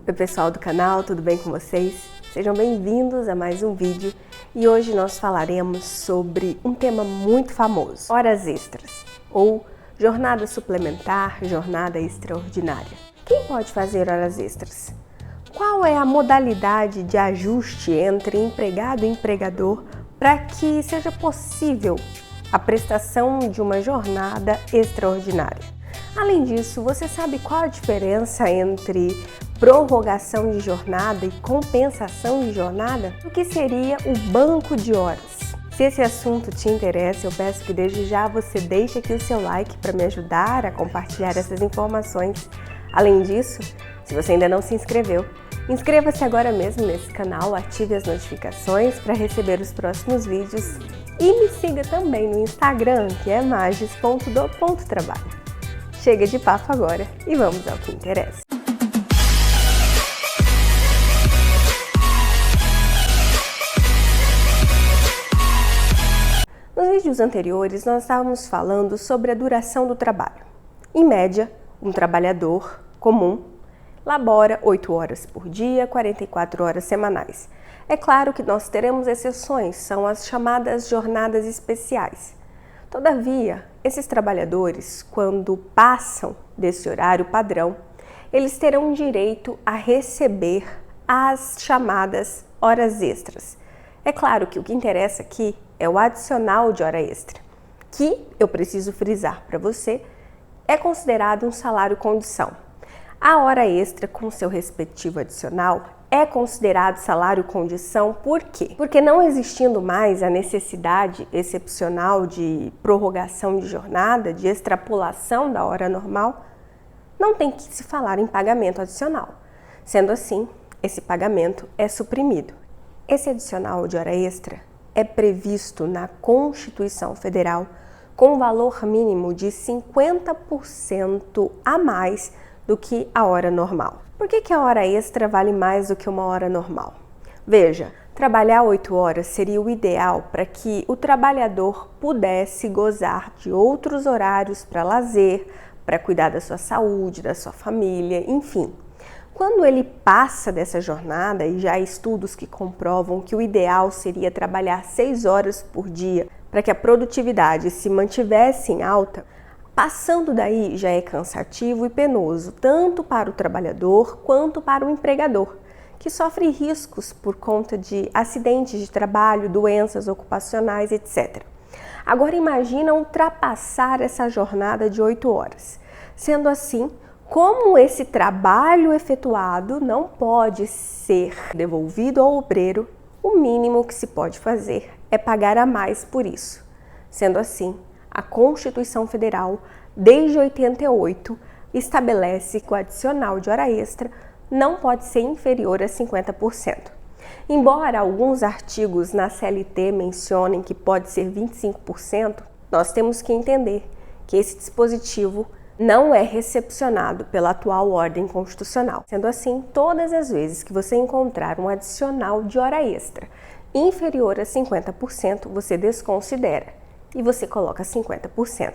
Oi pessoal do canal, tudo bem com vocês? Sejam bem-vindos a mais um vídeo e hoje nós falaremos sobre um tema muito famoso, horas extras ou jornada suplementar, jornada extraordinária. Quem pode fazer horas extras? Qual é a modalidade de ajuste entre empregado e empregador para que seja possível a prestação de uma jornada extraordinária? Além disso, você sabe qual a diferença entre prorrogação de jornada e compensação de jornada? O que seria o banco de horas? Se esse assunto te interessa, eu peço que desde já você deixe aqui o seu like para me ajudar a compartilhar essas informações. Além disso, se você ainda não se inscreveu, inscreva-se agora mesmo nesse canal, ative as notificações para receber os próximos vídeos e me siga também no Instagram, que é magis.do.trabalho. Chega de papo agora e vamos ao que interessa. Nos vídeos anteriores, nós estávamos falando sobre a duração do trabalho. Em média, um trabalhador comum labora 8 horas por dia, 44 horas semanais. É claro que nós teremos exceções, são as chamadas jornadas especiais. Todavia, esses trabalhadores, quando passam desse horário padrão, eles terão direito a receber as chamadas horas extras. É claro que o que interessa aqui é o adicional de hora extra, que, eu preciso frisar para você, é considerado um salário-condição. A hora extra com seu respectivo adicional é considerado salário-condição, por quê? Porque não existindo mais a necessidade excepcional de prorrogação de jornada, de extrapolação da hora normal, não tem que se falar em pagamento adicional. Sendo assim, esse pagamento é suprimido. Esse adicional de hora extra é previsto na Constituição Federal com valor mínimo de 50% a mais do que a hora normal. Por que a hora extra vale mais do que uma hora normal? Veja, trabalhar 8 horas seria o ideal para que o trabalhador pudesse gozar de outros horários para lazer, para cuidar da sua saúde, da sua família, enfim. Quando ele passa dessa jornada, e já há estudos que comprovam que o ideal seria trabalhar 6 horas por dia para que a produtividade se mantivesse em alta, passando daí já é cansativo e penoso, tanto para o trabalhador quanto para o empregador, que sofre riscos por conta de acidentes de trabalho, doenças ocupacionais, etc. Agora imagina ultrapassar essa jornada de 8 horas. Sendo assim, como esse trabalho efetuado não pode ser devolvido ao obreiro, o mínimo que se pode fazer é pagar a mais por isso. Sendo assim, a Constituição Federal, desde 88, estabelece que o adicional de hora extra não pode ser inferior a 50%. Embora alguns artigos na CLT mencionem que pode ser 25%, nós temos que entender que esse dispositivo não é recepcionado pela atual ordem constitucional. Sendo assim, todas as vezes que você encontrar um adicional de hora extra inferior a 50%, você desconsidera e você coloca 50%.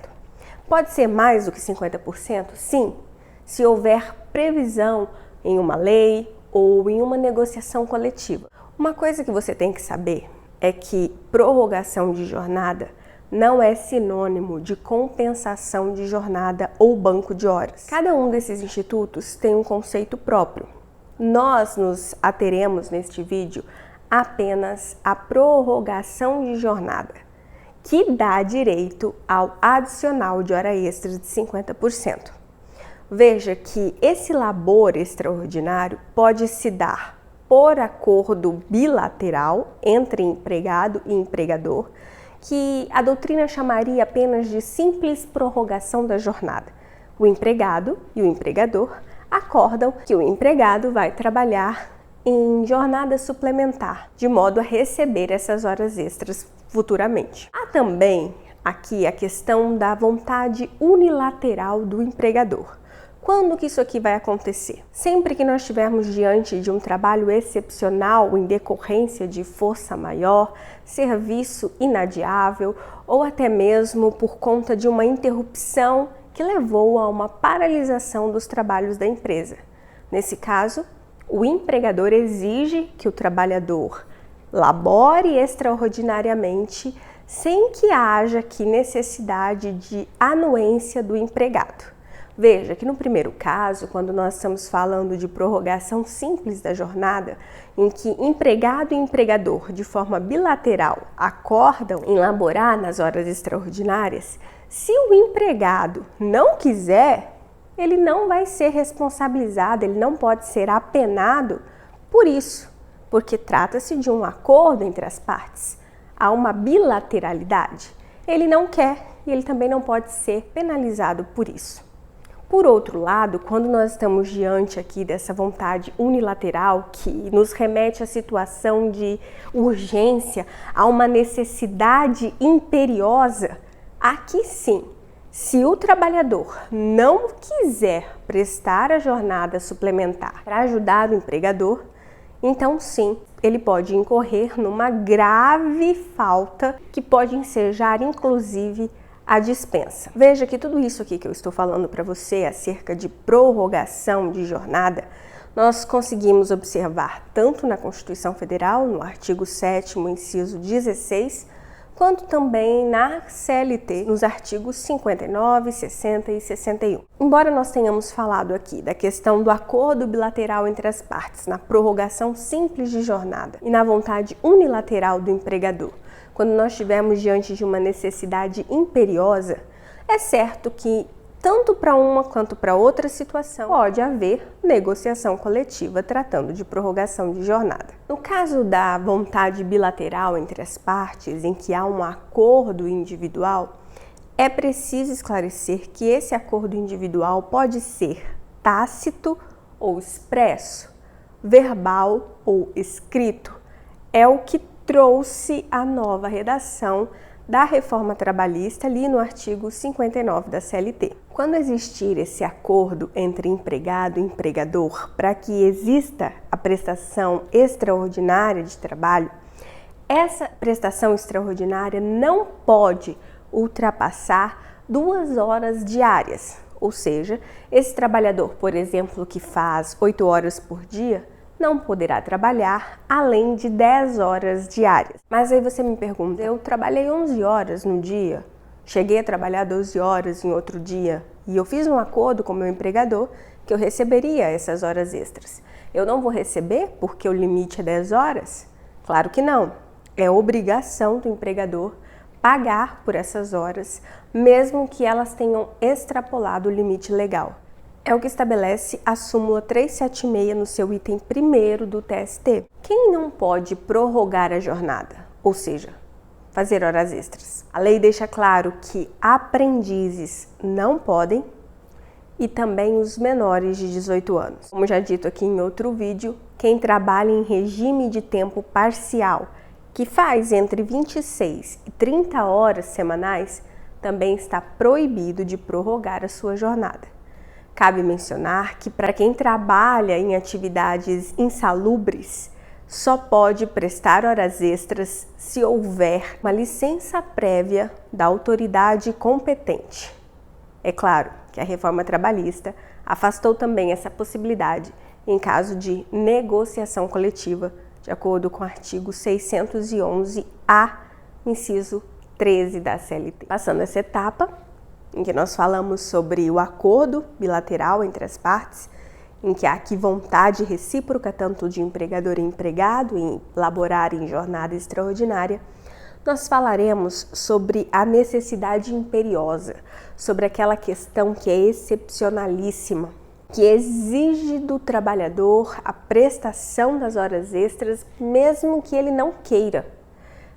Pode ser mais do que 50%? Sim, se houver previsão em uma lei ou em uma negociação coletiva. Uma coisa que você tem que saber é que prorrogação de jornada não é sinônimo de compensação de jornada ou banco de horas. Cada um desses institutos tem um conceito próprio. Nós nos ateremos neste vídeo apenas à prorrogação de jornada, que dá direito ao adicional de hora extra de 50%. Veja que esse labor extraordinário pode se dar por acordo bilateral entre empregado e empregador, que a doutrina chamaria apenas de simples prorrogação da jornada. O empregado e o empregador acordam que o empregado vai trabalhar em jornada suplementar, de modo a receber essas horas extras futuramente. Há também aqui a questão da vontade unilateral do empregador. Quando que isso aqui vai acontecer? Sempre que nós estivermos diante de um trabalho excepcional em decorrência de força maior, serviço inadiável ou até mesmo por conta de uma interrupção que levou a uma paralisação dos trabalhos da empresa. Nesse caso, o empregador exige que o trabalhador labore extraordinariamente sem que haja aqui necessidade de anuência do empregado. Veja que no primeiro caso, quando nós estamos falando de prorrogação simples da jornada, em que empregado e empregador, de forma bilateral, acordam em laborar nas horas extraordinárias, se o empregado não quiser, ele não vai ser responsabilizado, ele não pode ser apenado por isso, porque trata-se de um acordo entre as partes. Há uma bilateralidade. Ele não quer e ele também não pode ser penalizado por isso. Por outro lado, quando nós estamos diante aqui dessa vontade unilateral que nos remete à situação de urgência, a uma necessidade imperiosa, aqui sim, se o trabalhador não quiser prestar a jornada suplementar para ajudar o empregador, então sim, ele pode incorrer numa grave falta que pode ensejar inclusive a dispensa. Veja que tudo isso aqui que eu estou falando para você acerca de prorrogação de jornada, nós conseguimos observar tanto na Constituição Federal, no artigo 7º, inciso 16, quanto também na CLT, nos artigos 59, 60 e 61. Embora nós tenhamos falado aqui da questão do acordo bilateral entre as partes, na prorrogação simples de jornada e na vontade unilateral do empregador, quando nós estivermos diante de uma necessidade imperiosa, é certo que tanto para uma quanto para outra situação pode haver negociação coletiva tratando de prorrogação de jornada. No caso da vontade bilateral entre as partes, em que há um acordo individual, é preciso esclarecer que esse acordo individual pode ser tácito ou expresso, verbal ou escrito. É o que trouxe a nova redação da reforma trabalhista ali no artigo 59 da CLT. Quando existir esse acordo entre empregado e empregador para que exista a prestação extraordinária de trabalho, essa prestação extraordinária não pode ultrapassar 2 horas diárias. Ou seja, esse trabalhador, por exemplo, que faz 8 horas por dia, não poderá trabalhar além de 10 horas diárias. Mas aí você me pergunta, eu trabalhei 11 horas no dia, cheguei a trabalhar 12 horas em outro dia e eu fiz um acordo com o meu empregador que eu receberia essas horas extras. Eu não vou receber porque o limite é 10 horas? Claro que não. É obrigação do empregador pagar por essas horas, mesmo que elas tenham extrapolado o limite legal. É o que estabelece a súmula 376 no seu item 1º do TST. Quem não pode prorrogar a jornada, ou seja, fazer horas extras? A lei deixa claro que aprendizes não podem e também os menores de 18 anos. Como já dito aqui em outro vídeo, quem trabalha em regime de tempo parcial, que faz entre 26 e 30 horas semanais, também está proibido de prorrogar a sua jornada. Cabe mencionar que para quem trabalha em atividades insalubres, só pode prestar horas extras se houver uma licença prévia da autoridade competente. É claro que a reforma trabalhista afastou também essa possibilidade em caso de negociação coletiva, de acordo com o artigo 611-A, inciso 13 da CLT. Passando essa etapa, em que nós falamos sobre o acordo bilateral entre as partes, em que há aqui vontade recíproca tanto de empregador e empregado em laborar em jornada extraordinária, nós falaremos sobre a necessidade imperiosa, sobre aquela questão que é excepcionalíssima, que exige do trabalhador a prestação das horas extras, mesmo que ele não queira.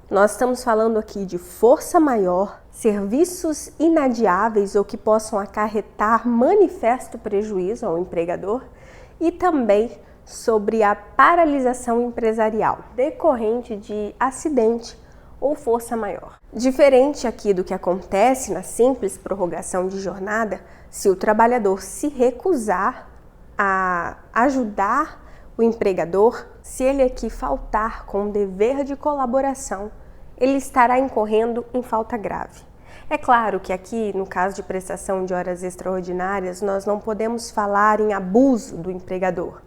Nós estamos falando aqui de força maior, serviços inadiáveis ou que possam acarretar manifesto prejuízo ao empregador e também sobre a paralisação empresarial decorrente de acidente ou força maior. Diferente aqui do que acontece na simples prorrogação de jornada, se o trabalhador se recusar a ajudar o empregador, se ele aqui faltar com o dever de colaboração, ele estará incorrendo em falta grave. É claro que aqui, no caso de prestação de horas extraordinárias, nós não podemos falar em abuso do empregador,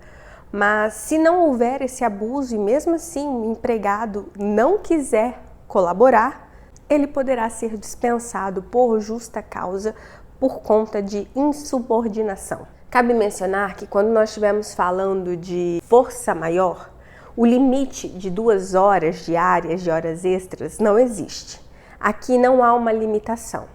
Mas se não houver esse abuso e mesmo assim o empregado não quiser colaborar, ele poderá ser dispensado por justa causa por conta de insubordinação. Cabe mencionar que quando nós estivermos falando de força maior, o limite de 2 horas diárias de horas extras não existe. Aqui não há uma limitação.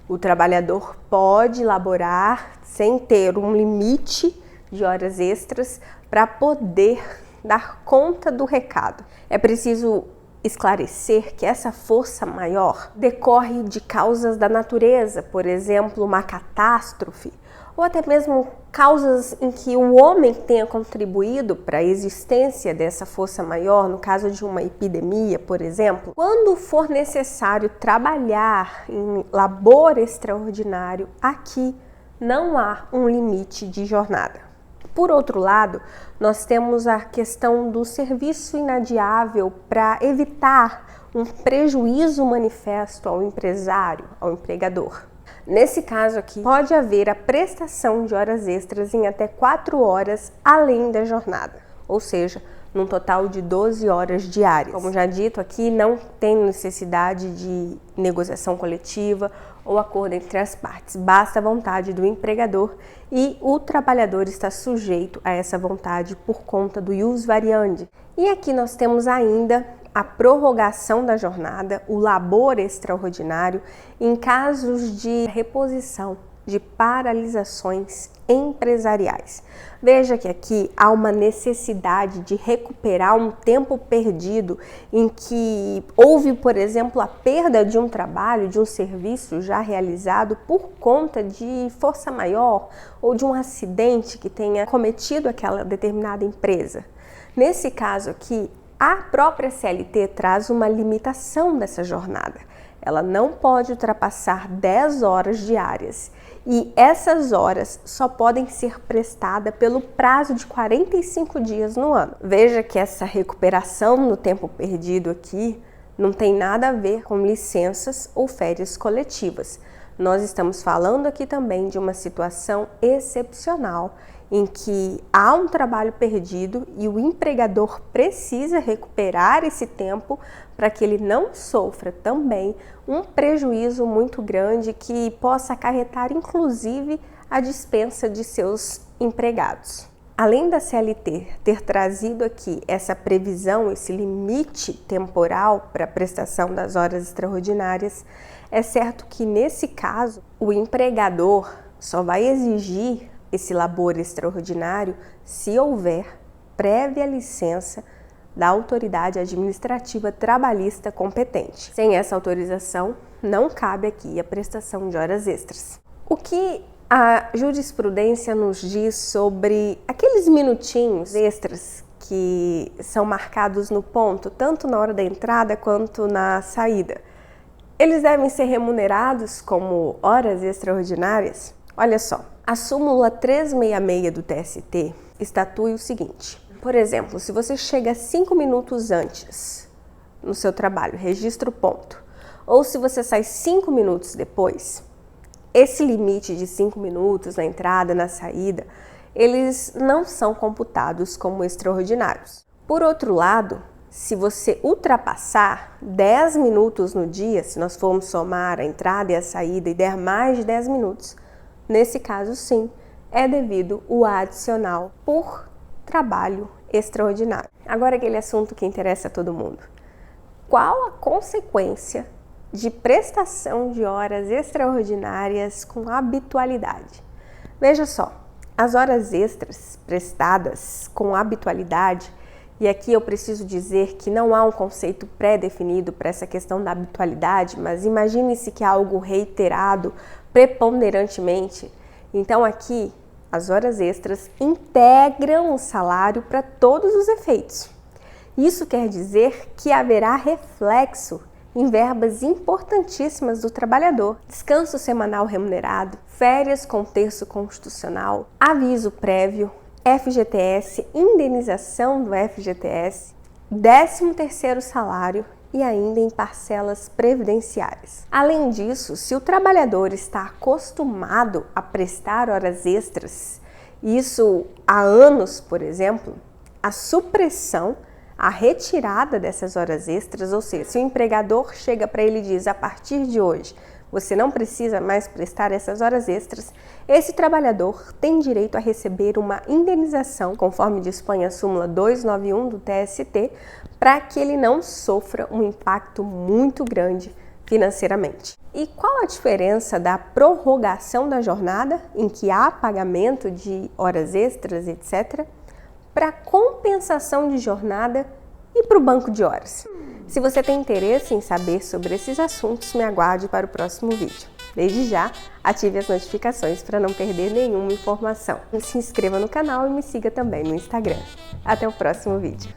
O trabalhador pode laborar sem ter um limite de horas extras para poder dar conta do recado. É preciso esclarecer que essa força maior decorre de causas da natureza, por exemplo, uma catástrofe, ou até mesmo causas em que o homem tenha contribuído para a existência dessa força maior, no caso de uma epidemia, por exemplo. Quando for necessário trabalhar em labor extraordinário, aqui não há um limite de jornada. Por outro lado, nós temos a questão do serviço inadiável para evitar um prejuízo manifesto ao empresário, ao empregador. Nesse caso aqui, pode haver a prestação de horas extras em até 4 horas além da jornada, ou seja, num total de 12 horas diárias. Como já dito aqui, não tem necessidade de negociação coletiva ou acordo entre as partes, basta a vontade do empregador e o trabalhador está sujeito a essa vontade por conta do ius variandi. E aqui nós temos ainda a prorrogação da jornada, o labor extraordinário em casos de reposição, de paralisações empresariais. Veja que aqui há uma necessidade de recuperar um tempo perdido em que houve, por exemplo, a perda de um trabalho, de um serviço já realizado por conta de força maior ou de um acidente que tenha cometido aquela determinada empresa. Nesse caso aqui, a própria CLT traz uma limitação dessa jornada. Ela não pode ultrapassar 10 horas diárias e essas horas só podem ser prestadas pelo prazo de 45 dias no ano. Veja que essa recuperação no tempo perdido aqui não tem nada a ver com licenças ou férias coletivas. Nós estamos falando aqui também de uma situação excepcional em que há um trabalho perdido e o empregador precisa recuperar esse tempo para que ele não sofra também um prejuízo muito grande que possa acarretar inclusive a dispensa de seus empregados. Além da CLT ter trazido aqui essa previsão, esse limite temporal para a prestação das horas extraordinárias, é certo que nesse caso o empregador só vai exigir esse labor extraordinário se houver prévia licença da autoridade administrativa trabalhista competente. Sem essa autorização, não cabe aqui a prestação de horas extras. O que a jurisprudência nos diz sobre aqueles minutinhos extras que são marcados no ponto, tanto na hora da entrada quanto na saída? Eles devem ser remunerados como horas extraordinárias? Olha só, a súmula 366 do TST estatui o seguinte: por exemplo, se você chega 5 minutos antes no seu trabalho, registra o ponto, ou se você sai 5 minutos depois, esse limite de 5 minutos na entrada, na saída, eles não são computados como extraordinários. Por outro lado, se você ultrapassar 10 minutos no dia, se nós formos somar a entrada e a saída e der mais de 10 minutos, nesse caso sim, é devido o adicional por trabalho extraordinário. Agora aquele assunto que interessa a todo mundo. Qual a consequência de prestação de horas extraordinárias com habitualidade? Veja só, as horas extras prestadas com habitualidade, e aqui eu preciso dizer que não há um conceito pré-definido para essa questão da habitualidade, mas imagine-se que é algo reiterado preponderantemente. Então aqui as horas extras integram o salário para todos os efeitos. Isso quer dizer que haverá reflexo em verbas importantíssimas do trabalhador: descanso semanal remunerado, férias com terço constitucional, aviso prévio, FGTS, indenização do FGTS, 13º salário e ainda em parcelas previdenciárias. Além disso, se o trabalhador está acostumado a prestar horas extras, isso há anos, por exemplo, a supressão, a retirada dessas horas extras, ou seja, se o empregador chega para ele e diz, a partir de hoje, você não precisa mais prestar essas horas extras, esse trabalhador tem direito a receber uma indenização, conforme dispõe a súmula 291 do TST, para que ele não sofra um impacto muito grande financeiramente. E qual a diferença da prorrogação da jornada, em que há pagamento de horas extras, etc., para compensação de jornada e para o banco de horas? Se você tem interesse em saber sobre esses assuntos, me aguarde para o próximo vídeo. Desde já, ative as notificações para não perder nenhuma informação. Se inscreva no canal e me siga também no Instagram. Até o próximo vídeo.